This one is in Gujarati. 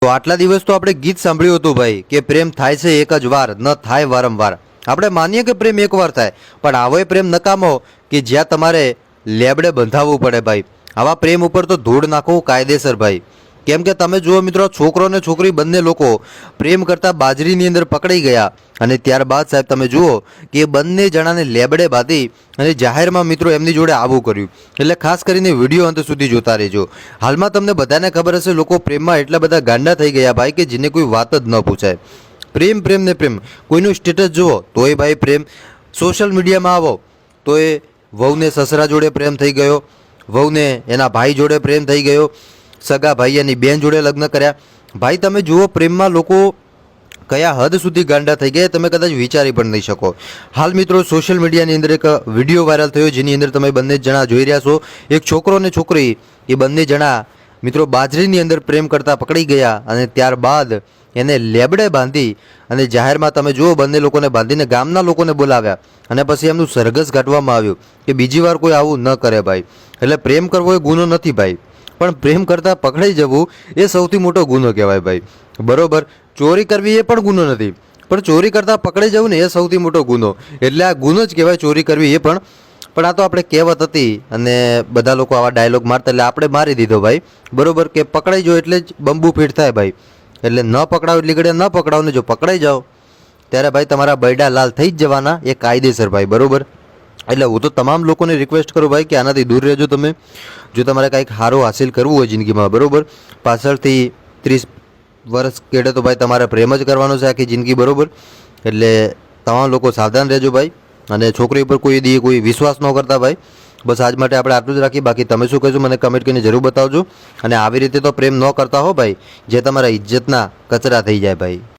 તો આટલા દિવસ તો આપણે ગીત સાંભળ્યું હતું ભાઈ કે પ્રેમ થાય છે એક જ વાર, ન થાય વારંવાર. આપણે માનીએ કે પ્રેમ એકવાર થાય, પણ આવો પ્રેમ નકામો કે જ્યાં તમારે લેબડે બંધાવવું પડે ભાઈ. આવા પ્રેમ ઉપર તો ધૂળ નાખવું કાયદેસર ભાઈ. કેમ કે તમે જુઓ મિત્રો, છોકરો ને છોકરી બંને લોકો પ્રેમ કરતા બાજરીની અંદર પકડાઈ ગયા અને ત્યારબાદ સાહેબ તમે જુઓ કે બંને જણાને લેબડે બાંધી અને જાહેરમાં મિત્રો એમની જોડે આવું કર્યું. એટલે ખાસ કરીને વિડીયો અંત સુધી જોતા રહેજો. હાલમાં તમને બધાને ખબર હશે, લોકો પ્રેમમાં એટલા બધા ગાંડા થઈ ગયા ભાઈ કે જેને કોઈ વાત જ ન પૂછાય. પ્રેમ પ્રેમ ને પ્રેમ. કોઈનું સ્ટેટસ જુઓ તોય ભાઈ પ્રેમ. સોશિયલ મીડિયામાં આવો તો એ વહુને સસરા જોડે પ્રેમ થઈ ગયો, વહુને એના ભાઈ જોડે પ્રેમ થઈ ગયો, સગા ભાઈ એની બેન જોડે લગ્ન કર્યા. ભાઈ તમે જુઓ પ્રેમમાં લોકો કયા હદ સુધી ગાંડા થઈ ગયા તમે કદાચ વિચારી પણ નહીં શકો. હાલ મિત્રો સોશિયલ મીડિયાની અંદર એક વિડીયો વાયરલ થયો જેની અંદર તમે બંને જણા જોઈ રહ્યા છો. એક છોકરો અને છોકરી એ બંને જણા મિત્રો બાજરીની અંદર પ્રેમ કરતા પકડી ગયા અને ત્યારબાદ એને લેબડે બાંધી અને જાહેરમાં તમે જુઓ બંને લોકોને બાંધીને ગામના લોકોને બોલાવ્યા અને પછી એમનું સરઘસ કાઢવામાં આવ્યું કે બીજી વાર કોઈ આવું ન કરે ભાઈ. એટલે પ્રેમ કરવો એ ગુનો નથી ભાઈ, પણ પ્રેમ કરતાં પકડાઈ જવું એ સૌથી મોટો ગુનો કહેવાય ભાઈ. બરોબર, ચોરી કરવી એ પણ ગુનો નથી, પણ ચોરી કરતાં પકડાઈ જવું ને એ સૌથી મોટો ગુનો. એટલે આ ગુનો જ કહેવાય ચોરી કરવી એ પણ. પણ આ તો આપણે કહેવત હતી અને બધા લોકો આવા ડાયલોગ મારતા એટલે આપણે મારી દીધો ભાઈ. બરોબર, કે પકડાઈ જાઓ એટલે જ બંબુ ફીટ થાય ભાઈ. એટલે ન પકડાવ એટલી ઘડીએ ન પકડાવ ને જો પકડાઈ જાઓ ત્યારે ભાઈ તમારા બૈડા લાલ થઈ જ જવાના, એ કાયદેસર ભાઈ. બરોબર, એટલે હું તો તમામ લોકોને રિક્વેસ્ટ કરું ભાઈ કે આનાથી દૂર રહેજો તમે. જો તમારે કંઈક સારું હાસિલ કરવું હોય જિંદગીમાં, બરોબર, પાછળથી 30 વર્ષ કેડે તો ભાઈ તમારે પ્રેમ જ કરવાનો છે આખી જિંદગી. બરોબર, એટલે તમામ લોકો સાવધાન રહેજો ભાઈ અને છોકરી ઉપર કોઈ વિશ્વાસ ન કરતા ભાઈ. બસ આજ માટે આપણે આટલું જ રાખીએ. બાકી તમે શું કહેશો મને કમેન્ટ કરીને જરૂર બતાવજો. અને આવી રીતે તો પ્રેમ ન કરતા હો ભાઈ, જે તમારા ઇજ્જતના કચરા થઈ જાય ભાઈ.